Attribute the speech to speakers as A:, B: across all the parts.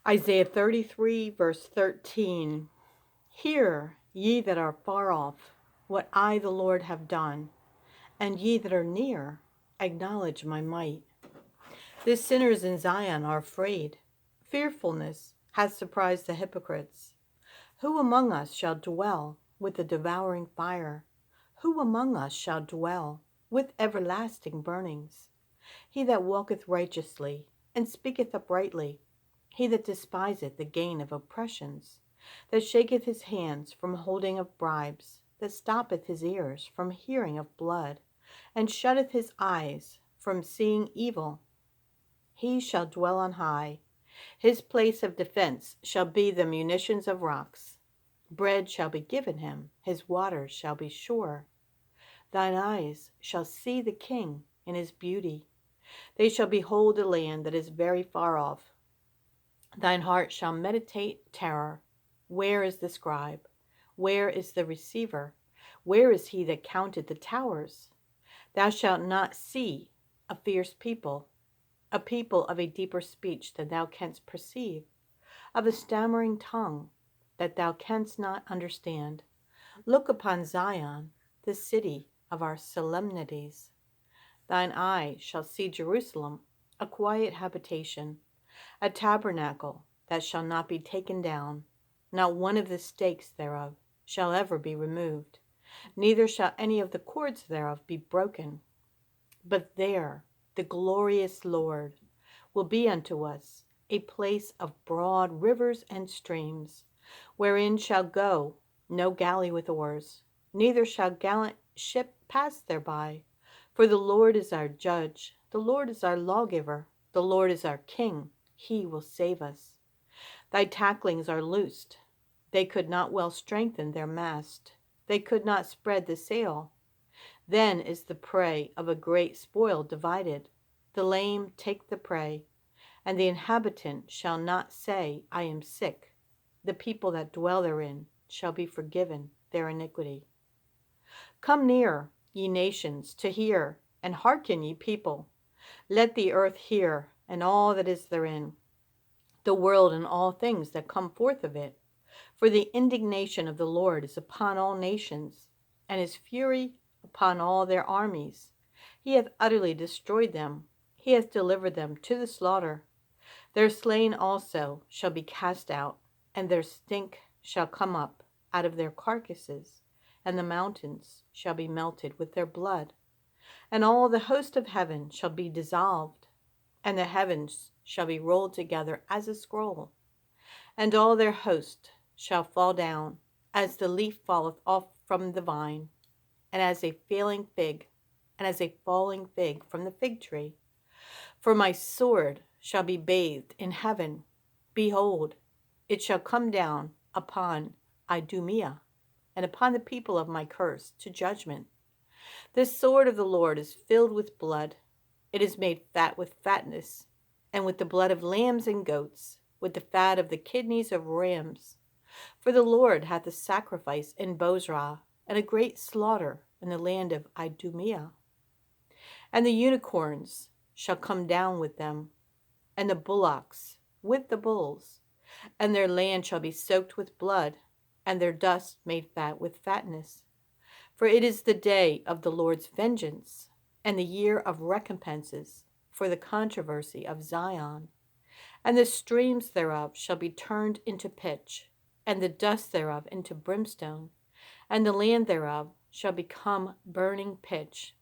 A: Isaiah 33, verse 13. Hear, ye that are far off, what I, the Lord, have done, and ye that are near, acknowledge my might. The sinners in Zion are afraid. Fearfulness has surprised the hypocrites. Who among us shall dwell with the devouring fire? Who among us shall dwell with everlasting burnings? He that walketh righteously, and speaketh uprightly, he that despiseth the gain of oppressions, that shaketh his hands from holding of bribes, that stoppeth his ears from hearing of blood, and shutteth his eyes from seeing evil, he shall dwell on high. His place of defense shall be the munitions of rocks. Bread shall be given him, his waters shall be sure. Thine eyes shall see the King in his beauty. They shall behold a land that is very far off. Thine heart shall meditate terror. Where is the scribe? Where is the receiver? Where is he that counted the towers? Thou shalt not see a fierce people, a people of a deeper speech than thou canst perceive, of a stammering tongue that thou canst not understand. Look upon Zion, the city of our solemnities. Thine eye shall see Jerusalem, a quiet habitation, a tabernacle that shall not be taken down. Not one of the stakes thereof shall ever be removed, neither shall any of the cords thereof be broken. But there the glorious Lord will be unto us a place of broad rivers and streams, wherein shall go no galley with oars, neither shall gallant ship pass thereby. For the Lord is our judge, the Lord is our lawgiver, the Lord is our king, he will save us. Thy tacklings are loosed. They could not well strengthen their mast. They could not spread the sail. Then is the prey of a great spoil divided. The lame take the prey, and the inhabitant shall not say, I am sick. The people that dwell therein shall be forgiven their iniquity. Come near, ye nations, to hear, and hearken, ye people. Let the earth hear, and all that is therein, the world and all things that come forth of it. For the indignation of the Lord is upon all nations, and his fury upon all their armies. He hath utterly destroyed them. He hath delivered them to the slaughter. Their slain also shall be cast out, and their stink shall come up out of their carcasses, and the mountains shall be melted with their blood. And all the host of heaven shall be dissolved, and the heavens shall be rolled together as a scroll, and all their host shall fall down, as the leaf falleth off from the vine, and as a failing fig, and as a falling fig from the fig tree. For my sword shall be bathed in heaven. Behold, it shall come down upon Idumea, and upon the people of my curse to judgment. The sword of the Lord is filled with blood. It is made fat with fatness, and with the blood of lambs and goats, with the fat of the kidneys of rams. For the Lord hath a sacrifice in Bozrah, and a great slaughter in the land of Idumea. And the unicorns shall come down with them, and the bullocks with the bulls, and their land shall be soaked with blood, and their dust made fat with fatness. For it is the day of the Lord's vengeance, and the year of recompenses for the controversy of Zion. And the streams thereof shall be turned into pitch, and the dust thereof into brimstone, and the land thereof shall become burning pitch.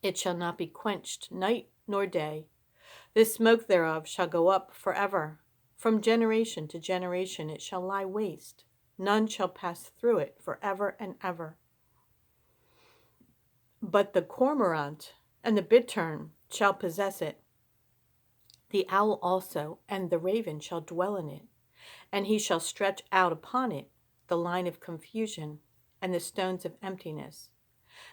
A: It shall not be quenched night nor day. The smoke thereof shall go up forever. From generation to generation it shall lie waste. None shall pass through it forever and ever. But the cormorant and the bittern shall possess it. The owl also and the raven shall dwell in it, and he shall stretch out upon it the line of confusion and the stones of emptiness.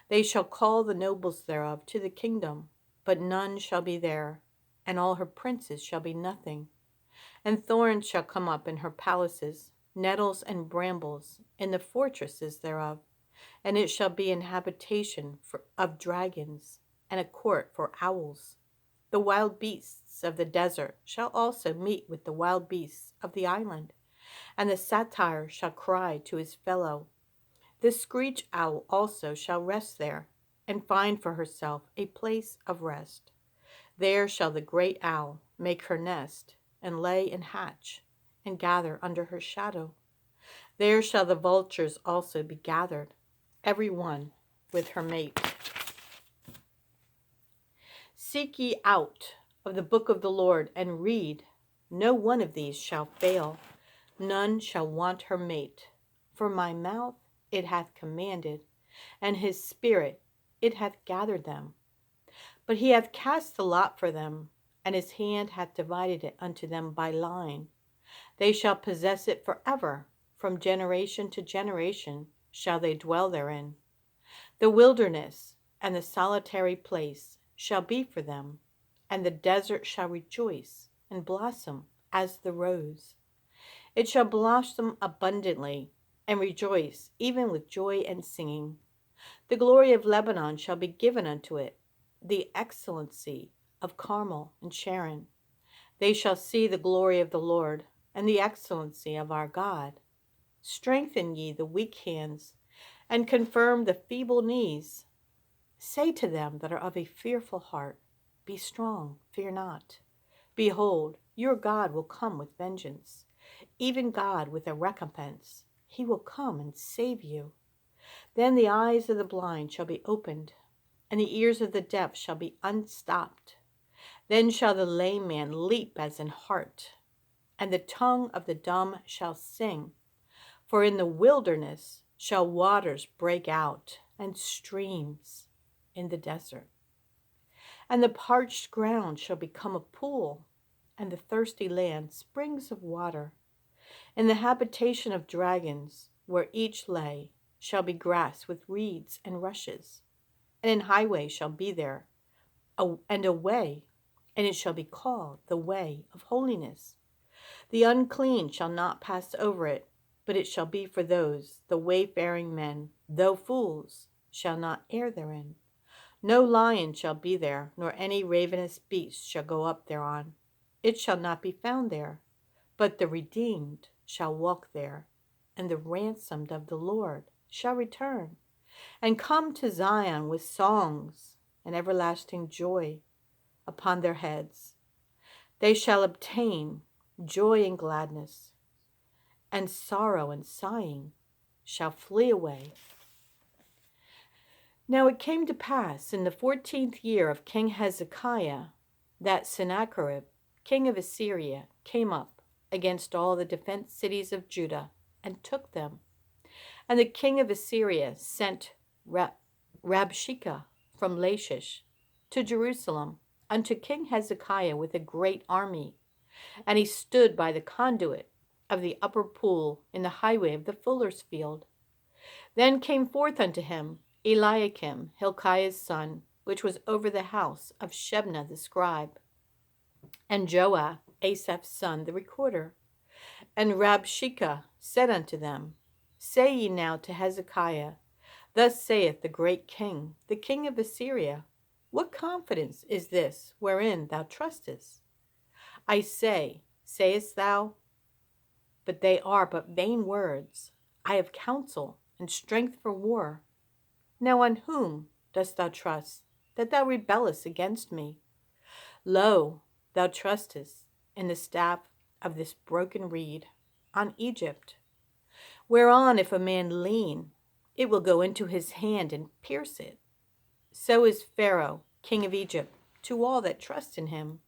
A: They shall call the nobles thereof to the kingdom, but none shall be there, and all her princes shall be nothing. And thorns shall come up in her palaces, nettles and brambles in the fortresses thereof, and it shall be an habitation of dragons, and a court for owls. The wild beasts of the desert shall also meet with the wild beasts of the island, and the satyr shall cry to his fellow. The screech owl also shall rest there, and find for herself a place of rest. There shall the great owl make her nest, and lay and hatch, and gather under her shadow. There shall the vultures also be gathered, every one with her mate. Seek ye out of the book of the Lord, and read. No one of these shall fail, none shall want her mate. For my mouth it hath commanded, and his spirit it hath gathered them. But he hath cast the lot for them, and his hand hath divided it unto them by line. They shall possess it forever, from generation to generation shall they dwell therein. The wilderness and the solitary place shall be for them, and the desert shall rejoice and blossom as the rose. It shall blossom abundantly and rejoice, even with joy and singing. The glory of Lebanon shall be given unto it, the excellency of Carmel and Sharon. They shall see the glory of the Lord and the excellency of our God. Strengthen ye the weak hands, and confirm the feeble knees. Say to them that are of a fearful heart, Be strong, fear not. Behold, your God will come with vengeance, even God with a recompense. He will come and save you. Then the eyes of the blind shall be opened, and the ears of the deaf shall be unstopped. Then shall the lame man leap as in heart, and the tongue of the dumb shall sing. For in the wilderness shall waters break out, and streams in the desert. And the parched ground shall become a pool, and the thirsty land springs of water. In the habitation of dragons, where each lay, shall be grass with reeds and rushes. And an highway shall be there, and a way, and it shall be called the way of holiness. The unclean shall not pass over it, but it shall be for those, the wayfaring men, though fools, shall not err therein. No lion shall be there, nor any ravenous beast shall go up thereon. It shall not be found there, but the redeemed shall walk there, and the ransomed of the Lord shall return, and come to Zion with songs and everlasting joy upon their heads. They shall obtain joy and gladness, and sorrow and sighing shall flee away. Now it came to pass in the 14th year of King Hezekiah that Sennacherib, king of Assyria, came up against all the defenced cities of Judah and took them. And the king of Assyria sent Rabshakeh from Lachish to Jerusalem unto King Hezekiah with a great army. And he stood by the conduit of the upper pool in the highway of the fuller's field. Then came forth unto him Eliakim, Hilkiah's son, which was over the house of Shebna the scribe, and Joah, Asaph's son, the recorder. And Rabshakeh said unto them, Say ye now to Hezekiah, Thus saith the great king, the king of Assyria, What confidence is this wherein thou trustest? I say, sayest thou? But they are but vain words. I have counsel and strength for war. Now on whom dost thou trust, that thou rebellest against me? Lo, thou trustest in the staff of this broken reed, on Egypt, whereon if a man lean, it will go into his hand and pierce it. So is Pharaoh, king of Egypt, to all that trust in him.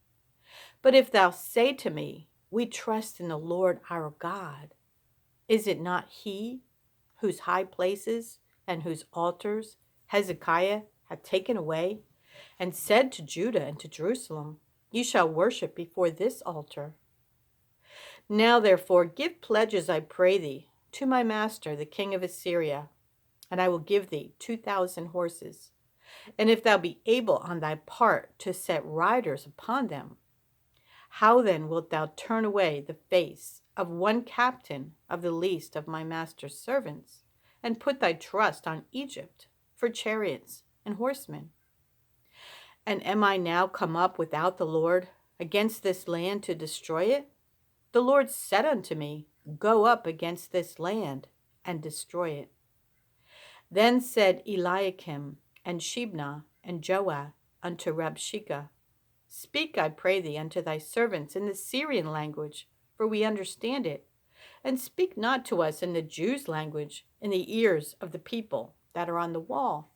A: But if thou say to me, We trust in the Lord our God, is it not he whose high places and whose altars Hezekiah hath taken away, and said to Judah and to Jerusalem, Ye shall worship before this altar? Now therefore give pledges, I pray thee, to my master the king of Assyria, and I will give thee 2,000 horses. And if thou be able on thy part to set riders upon them, how then wilt thou turn away the face of one captain of the least of my master's servants, and put thy trust on Egypt for chariots and horsemen? And am I now come up without the Lord against this land to destroy it? The Lord said unto me, Go up against this land and destroy it. Then said Eliakim and Shebna and Joah unto Rabshakeh, Speak, I pray thee, unto thy servants in the Syrian language, for we understand it, and speak not to us in the Jews' language, in the ears of the people that are on the wall.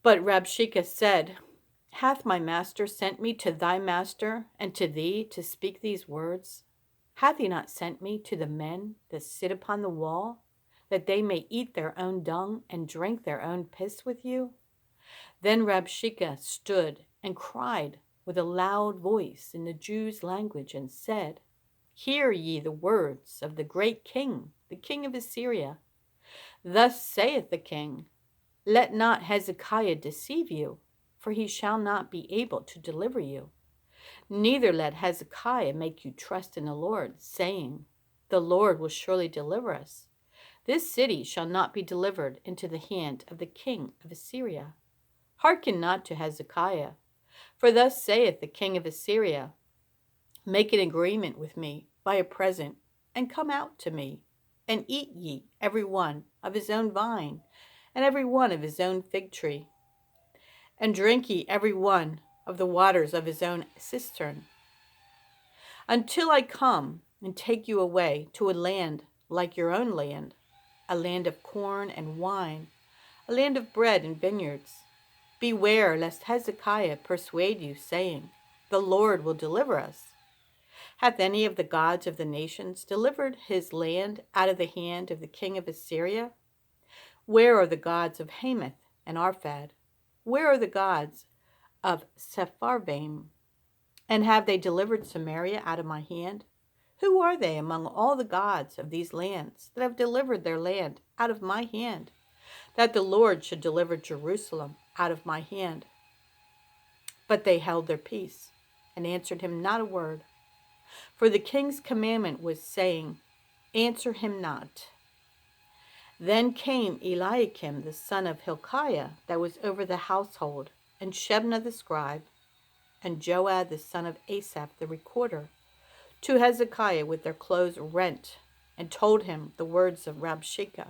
A: But Rabshakeh said, Hath my master sent me to thy master and to thee to speak these words? Hath he not sent me to the men that sit upon the wall, that they may eat their own dung and drink their own piss with you? Then Rabshakeh stood and cried with a loud voice in the Jews' language and said, Hear ye the words of the great king, the king of Assyria. Thus saith the king, Let not Hezekiah deceive you, for he shall not be able to deliver you. Neither let Hezekiah make you trust in the Lord, saying, The Lord will surely deliver us. This city shall not be delivered into the hand of the king of Assyria. Hearken not to Hezekiah, for thus saith the king of Assyria, Make an agreement with me by a present, and come out to me, and eat ye every one of his own vine, and every one of his own fig tree, and drink ye every one of the waters of his own cistern, until I come and take you away to a land like your own land, a land of corn and wine, a land of bread and vineyards. Beware lest Hezekiah persuade you, saying, The Lord will deliver us. Hath any of the gods of the nations delivered his land out of the hand of the king of Assyria? Where are the gods of Hamath and Arphad? Where are the gods of Sepharvaim? And have they delivered Samaria out of my hand? Who are they among all the gods of these lands that have delivered their land out of my hand, that the Lord should deliver Jerusalem out of my hand? But they held their peace, and answered him not a word. For the king's commandment was, saying, Answer him not. Then came Eliakim the son of Hilkiah, that was over the household, and Shebna the scribe, and Joah the son of Asaph the recorder, to Hezekiah with their clothes rent, and told him the words of Rabshakeh.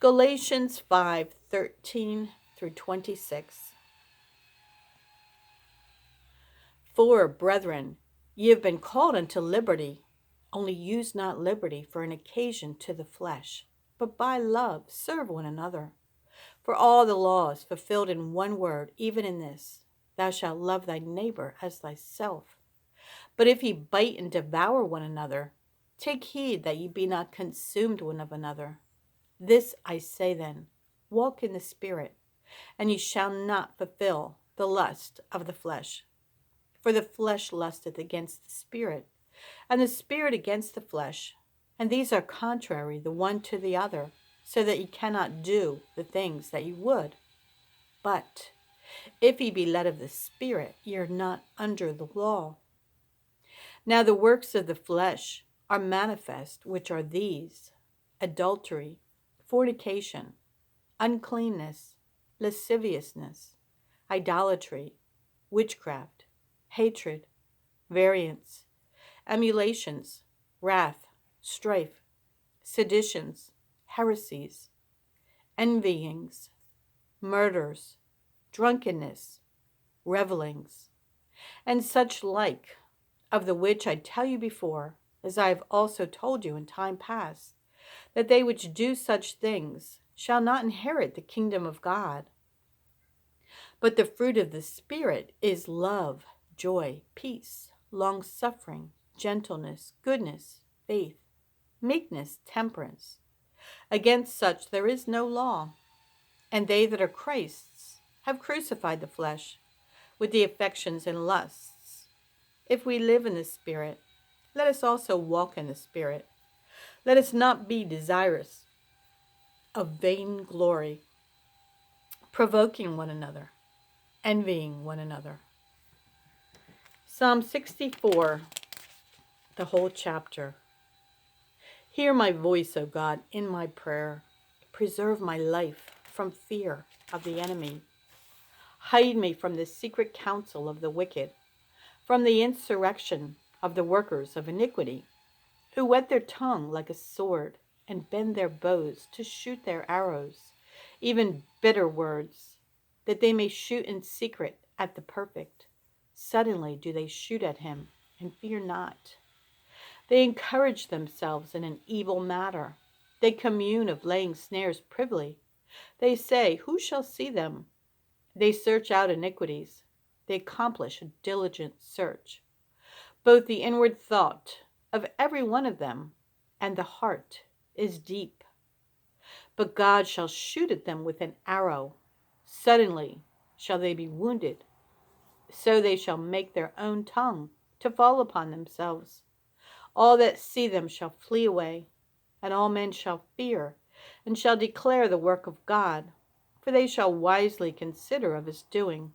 A: Galatians 5:13 through 26. For, brethren, ye have been called unto liberty, only use not liberty for an occasion to the flesh, but by love serve one another. For all the law is fulfilled in one word, even in this, Thou shalt love thy neighbor as thyself. But if ye bite and devour one another, take heed that ye be not consumed one of another. This I say then, walk in the Spirit, and ye shall not fulfill the lust of the flesh. For the flesh lusteth against the Spirit, and the Spirit against the flesh, and these are contrary the one to the other, so that ye cannot do the things that ye would. But if ye be led of the Spirit, ye are not under the law. Now the works of the flesh are manifest, which are these: adultery, fornication, uncleanness, lasciviousness, idolatry, witchcraft, hatred, variance, emulations, wrath, strife, seditions, heresies, envyings, murders, drunkenness, revellings, and such like, of the which I tell you before, as I have also told you in time past, that they which do such things shall not inherit the kingdom of God. But the fruit of the Spirit is love, joy, peace, long-suffering, gentleness, goodness, faith, meekness, temperance. Against such there is no law. And they that are Christ's have crucified the flesh with the affections and lusts. If we live in the Spirit, let us also walk in the Spirit. Let us not be desirous of vain glory, provoking one another, envying one another. Psalm 64, the whole chapter. Hear my voice, O God, in my prayer. Preserve my life from fear. of the enemy. Hide me from the secret counsel of the wicked, from the insurrection of the workers of iniquity, who whet their tongue like a sword and bend their bows to shoot their arrows, even bitter words, that they may shoot in secret at the perfect. Suddenly do they shoot at him and fear not. They encourage themselves in an evil matter. They commune of laying snares privily. They say, who shall see them? They search out iniquities. They accomplish a diligent search. Both the inward thought of every one of them and the heart is deep. But God shall shoot at them with an arrow. Suddenly shall they be wounded. So they shall make their own tongue to fall upon themselves. All that see them shall flee away, and all men shall fear, and shall declare the work of God, for they shall wisely consider of his doing.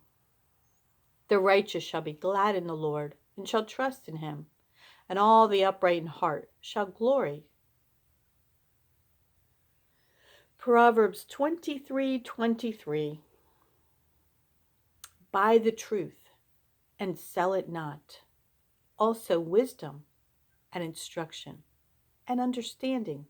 A: The righteous shall be glad in the Lord, and shall trust in him, and all the upright in heart shall glory. Proverbs 23:23. Buy the truth, and sell it not, also wisdom, and instruction, and understanding,